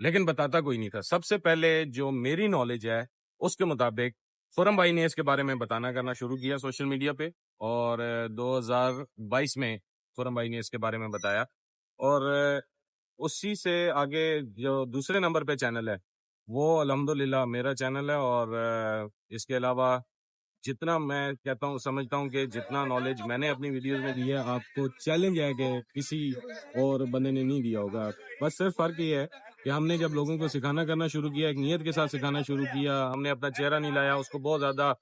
لیکن بتاتا کوئی نہیں تھا. سب سے پہلے جو میری نالج ہے اس کے مطابق خرم بھائی نے اس کے بارے میں بتانا کرنا شروع کیا سوشل میڈیا پہ, اور 2022 میں خرم بھائی نے اس کے بارے میں بتایا, اور اسی سے آگے جو دوسرے نمبر پہ چینل ہے وہ الحمدللہ میرا چینل ہے. اور اس کے علاوہ جتنا میں کہتا ہوں سمجھتا ہوں کہ جتنا نالج میں نے اپنی ویڈیوز میں دی ہے, آپ کو چیلنج ہے کہ کسی اور بندے نے نہیں دیا ہوگا. بس صرف فرق یہ ہے کہ ہم نے جب لوگوں کو سکھانا کرنا شروع کیا, ایک نیت کے ساتھ سکھانا شروع کیا, ہم نے اپنا چہرہ نہیں لایا, اس کو بہت زیادہ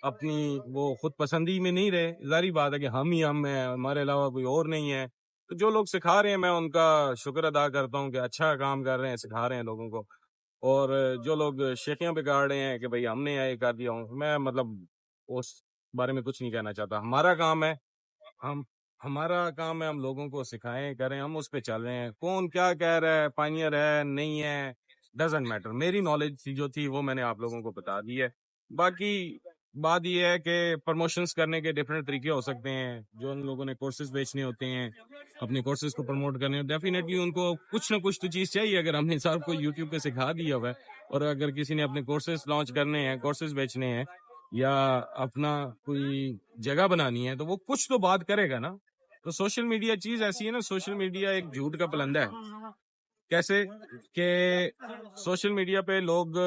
اپنی وہ خود پسندی میں نہیں رہے. ظاہری بات ہے کہ ہم ہی ہم ہیں, ہمارے علاوہ کوئی اور نہیں ہے. تو جو لوگ سکھا رہے ہیں میں ان کا شکر ادا کرتا ہوں کہ اچھا کام کر رہے ہیں, سکھا رہے ہیں لوگوں کو. اور جو لوگ شیخیاں بگاڑ رہے ہیں کہ بھئی ہم نے یہ کر دیا ہوں, میں مطلب اس بارے میں کچھ نہیں کہنا چاہتا. ہمارا کام ہے ہم لوگوں کو سکھائیں کریں, ہم اس پہ چل رہے ہیں. کون کیا کہہ رہا ہے, پائنیئر ہے نہیں ہے, ڈزنٹ میٹر. میری نالج جو تھی وہ میں نے آپ لوگوں کو بتا دی ہے. باقی بات یہ ہے کہ پروموشنز کرنے کے ڈفرینٹ طریقے ہو سکتے ہیں. جو ان لوگوں نے کورسز بیچنے ہوتے ہیں, اپنے کورسز کو پروموٹ کرنے, ڈیفینیٹلی ان کو کچھ نہ کچھ تو چیز چاہیے. اگر ہم نے صاحب کو یوٹیوب پہ سکھا دیا ہوا ہے, اور اگر کسی نے اپنے کورسز لانچ کرنے ہیں, کورسز بیچنے ہیں, یا اپنا کوئی جگہ بنانی ہے, تو وہ کچھ تو بات کرے گا نا. تو سوشل میڈیا چیز ایسی ہے نا, سوشل میڈیا ایک جھوٹ کا پلندہ ہے. کیسے کہ سوشل میڈیا پہ لوگ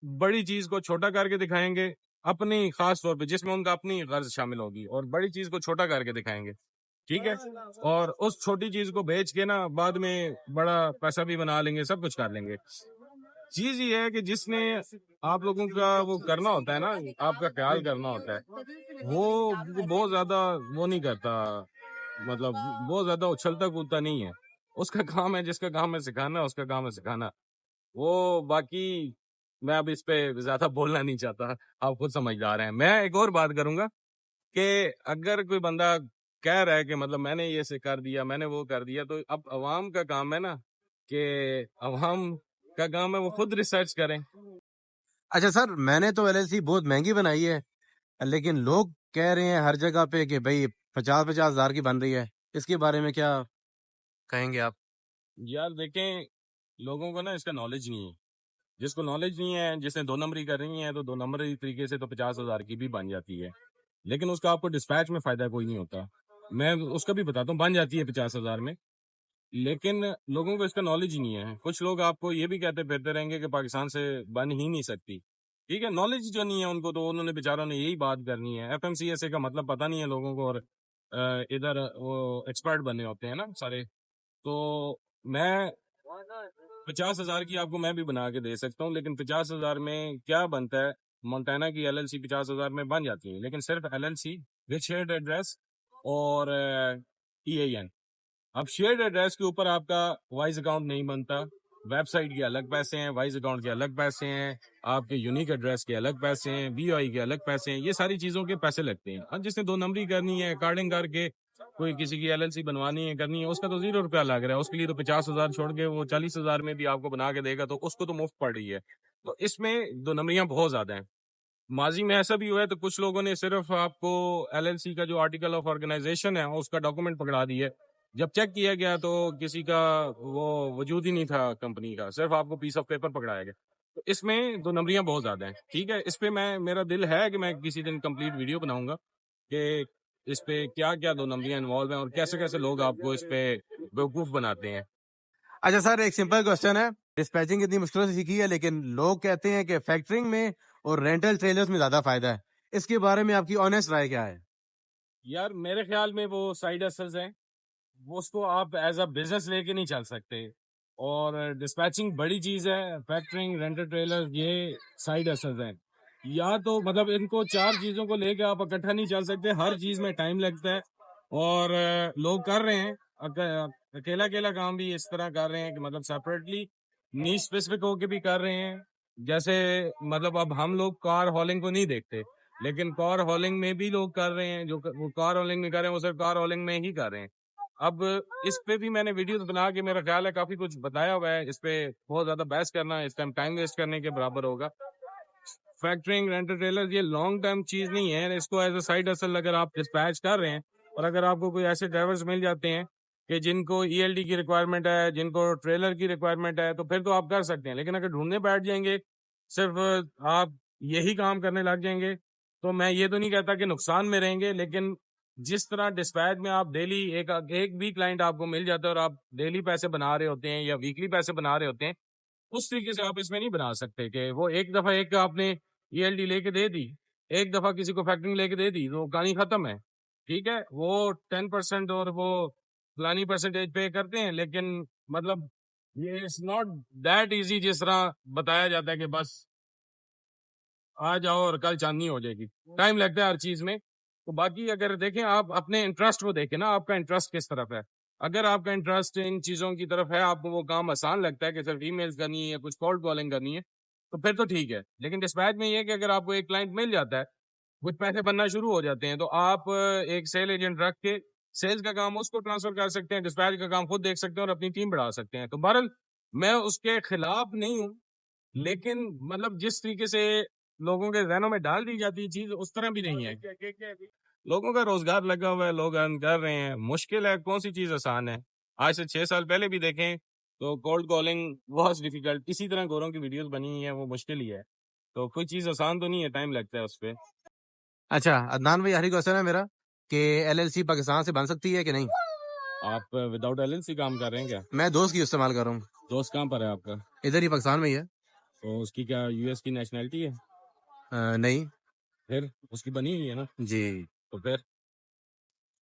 بڑی چیز کو چھوٹا کر کے دکھائیں گے, اپنی خاص طور پہ جس میں ان کا اپنی غرض شامل ہوگی, اور بڑی چیز کو چھوٹا کر کے دکھائیں گے, ٹھیک ہے, اور اس چھوٹی چیز کو بیچ کے نا بعد میں بڑا پیسہ بھی بنا لیں گے, سب کچھ کر لیں گے. چیز یہ ہے کہ جس نے آپ لوگوں کا وہ کرنا ہوتا ہے نا, آپ کا خیال کرنا ہوتا ہے, وہ بہت زیادہ وہ نہیں کرتا, مطلب بہت زیادہ اچھلتا کودتا نہیں ہے. اس کا کام ہے, جس کا کام ہے سکھانا, اس کا کام ہے سکھانا. وہ باقی میں اب اس پہ زیادہ بولنا نہیں چاہتا, آپ خود سمجھدار ہیں. میں ایک اور بات کروں گا کہ اگر کوئی بندہ کہہ رہا ہے کہ مطلب میں نے یہ سے کر دیا, میں نے وہ کر دیا, تو اب عوام کا کام ہے نا کہ عوام کا کام ہے وہ خود ریسرچ کریں. اچھا سر, میں نے تو ایل ایل سی بہت مہنگی بنائی ہے, لیکن لوگ کہہ رہے ہیں ہر جگہ پہ کہ بھئی 50,000 کی بن رہی ہے. اس کے بارے میں کیا کہیں گے آپ؟ یار دیکھیں, لوگوں کو نا اس کا نالج نہیں ہے. جس کو نالج نہیں ہے, جس نے 2 نمبری کرنی ہے, تو 2 نمبری طریقے سے تو 50,000 کی بھی بن جاتی ہے, لیکن اس کا آپ کو ڈسپیچ میں فائدہ کوئی نہیں ہوتا. میں اس کا بھی بتاتا ہوں, بن جاتی ہے 50,000 میں, لیکن لوگوں کو اس کا نالج ہی نہیں ہے. کچھ لوگ آپ کو یہ بھی کہتے پھرتے رہیں گے کہ پاکستان سے بن ہی نہیں سکتی, ٹھیک ہے. نالج جو نہیں ہے ان کو, تو انہوں نے بیچاروں نے یہی بات کرنی ہے. F M C S A کا مطلب پتہ نہیں ہے لوگوں کو, اور ادھر وہ ایکسپرٹ بنے ہوتے ہیں نا سارے. تو میں 50,000 کی آپ کو میں بھی بنا کے دے سکتا ہوں, لیکن 50,000 میں کیا بنتا ہے. مونٹانا کی ایل ایل سی 50,000 میں بن جاتی ہے, لیکن صرف L L C with shared address اور ای اے این. اب شیئرڈ ایڈریس کے اوپر آپ کا وائز اکاؤنٹ نہیں بنتا, ویب سائٹ کے الگ پیسے ہیں, وائز اکاؤنٹ کے الگ پیسے ہیں, آپ کے یونیک ایڈریس کے الگ پیسے ہیں, بی آئی کے الگ پیسے ہیں, یہ ساری چیزوں کے پیسے لگتے ہیں. اب جس نے 2 نمبری کرنی ہے, کارڈنگ کر کے کوئی کسی کی ایل ایل سی بنوانی ہے, کرنی ہے, اس کا تو 0 روپیہ لگ رہا ہے. اس کے لیے تو 50,000 چھوڑ کے وہ 40,000 میں بھی آپ کو بنا کے دے گا, تو اس کو تو مفت پڑ رہی ہے. تو اس میں 2 نمبریاں بہت زیادہ ہیں. ماضی میں ایسا بھی ہوا ہے, تو کچھ لوگوں نے صرف آپ کو ایل ایل سی کا جو آرٹیکل آف آرگنائزیشن ہے اس کا ڈاکومنٹ پکڑا دی ہے. جب چیک کیا گیا تو کسی کا وہ وجود ہی نہیں تھا کمپنی کا, صرف آپ کو پیس آف پیپر پکڑایا گیا. تو اس میں 2 نمبریاں بہت زیادہ ہیں, ٹھیک ہے. اس پہ میرا دل ہے کہ میں کسی دن کمپلیٹ ویڈیو بناؤں گا کہ اس پہ کیا کیا 2 نمبریاں انوالو ہیں, اور کیسے کیسے لوگ آپ کو اس پہ بیوقوف بناتے ہیں. اچھا سر, ایک سمپل کوشچن ہے. ڈسپیچنگ اتنی مشکلوں سے سیکھی ہے, لیکن لوگ کہتے ہیں کہ فیکٹرنگ میں اور رینٹل ٹریلرز میں زیادہ فائدہ ہے. اس کے بارے میں آپ کی آنیسٹ رائے کیا ہے؟ یار میرے خیال میں وہ سائڈ ہسلز ہیں, وہ اس کو آپ ایز اے بزنس لے کے نہیں چل سکتے. اور ڈسپیچنگ بڑی چیز ہے, فیکٹرنگ, رینٹل ٹریلر, یہ سائڈ ہسلز ہیں. یا تو مطلب ان کو 4 چیزوں کو لے کے آپ اکٹھا نہیں چل سکتے, ہر چیز میں ٹائم لگتا ہے. اور لوگ کر رہے ہیں اکیلا اکیلا کام بھی اس طرح کر رہے ہیں کہ مطلب سیپریٹلی نیش اسپیسیفک ہو کے بھی کر رہے ہیں. جیسے مطلب اب ہم لوگ کار ہالنگ کو نہیں دیکھتے, لیکن کار ہالنگ میں بھی لوگ کر رہے ہیں. جو وہ کار ہالنگ میں کر رہے ہیں وہ صرف کار ہالنگ میں ہی کر رہے ہیں. اب اس پہ بھی میں نے ویڈیوز بنا کے میرا خیال ہے کافی کچھ بتایا ہوا ہے. اس پہ بہت زیادہ بحث کرنا اس ٹائم ویسٹ کرنے کے برابر ہوگا. فیکٹرنگ, رینٹل ٹریلر یہ لانگ ٹرم چیز نہیں ہے. اس کو ایز اے سائڈ ہسل اگر آپ ڈسپیچ کر رہے ہیں, اور اگر آپ کو کوئی ایسے ڈرائیورز مل جاتے ہیں کہ جن کو ELD کی ریکوائرمنٹ ہے, جن کو ٹریلر کی ریکوائرمنٹ ہے, تو پھر تو آپ کر سکتے ہیں. لیکن اگر ڈھونڈنے بیٹھ جائیں گے, صرف آپ یہی کام کرنے لگ جائیں گے, تو میں یہ تو نہیں کہتا کہ نقصان میں رہیں گے, لیکن جس طرح ڈسپیچ میں آپ ڈیلی ایک بھی کلائنٹ آپ کو مل جاتا ہے اور آپ ڈیلی پیسے بنا رہے ہوتے ہیں یا ویکلی پیسے بنا رہے ہوتے ہیں, اس طریقے سے آپ اس میں نہیں بنا سکتے کہ وہ ایک دفعہ ایک آپ نے ELD لے کے دے دی, ایک دفعہ کسی کو فیکٹرنگ لے کے دے دی تو کہانی ختم ہے. ٹھیک ہے, وہ 10% اور وہ فلانی پرسنٹیج پے کرتے ہیں, لیکن مطلب یہ اٹس ناٹ دیٹ ایزی جس طرح بتایا جاتا ہے کہ بس آ جاؤ اور کل چاندنی ہو جائے گی. ٹائم لگتا ہے ہر چیز میں. تو باقی اگر دیکھیں, آپ اپنے انٹرسٹ کو دیکھیں نا, آپ کا انٹرسٹ کس طرف ہے. اگر آپ کا انٹرسٹ ان چیزوں کی طرف ہے, آپ کو وہ کام آسان لگتا ہے کہ صرف ای میلز کرنی ہے یا کچھ کالڈ کالنگ کرنی ہے, تو پھر تو ٹھیک ہے. لیکن ڈسپیچ میں یہ ہے کہ اگر آپ کو ایک کلائنٹ مل جاتا ہے, کچھ پیسے بننا شروع ہو جاتے ہیں, تو آپ ایک سیل ایجنٹ رکھ کے سیلز کا کام اس کو ٹرانسفر کر سکتے ہیں, ڈسپیچ کا کام خود دیکھ سکتے ہیں اور اپنی ٹیم بڑھا سکتے ہیں. تو بہرحال میں اس کے خلاف نہیں ہوں, لیکن مطلب جس طریقے سے لوگوں کے ذہنوں میں ڈال دی جاتی ہے چیز, اس طرح بھی نہیں ہے. لوگوں کا روزگار لگا ہوا ہے, لوگ ارن کر رہے ہیں. مشکل ہے, کون سی چیز آسان ہے. آج سے 6 سال پہلے بھی دیکھیں تو کولڈ کالنگ بہت ڈیفیکلٹ, اسی طرح گوروں کی ویڈیوز بنی ہوئی ہیں, وہ مشکل ہی ہے. تو کوئی چیز آسان تو نہیں ہے, ٹائم لگتا ہے اس پہ. اچھا عدنان بھائی, آخری کوشچن ہے میرا کہ LLC پاکستان سے بن سکتی ہے کہ نہیں؟ آپ وداؤٹ LLC کام کر رہے ہیں کیا؟ میں دوست کی استعمال کر رہا ہوں. دوست کہاں پر ہے آپ کا؟ ادھر ہی پاکستان میں ہی ہے. تو اس کی کیا US کی نیشنلٹی ہے؟ نہیں پھر اس کی بنی ہوئی ہے نا. جی. تو پھر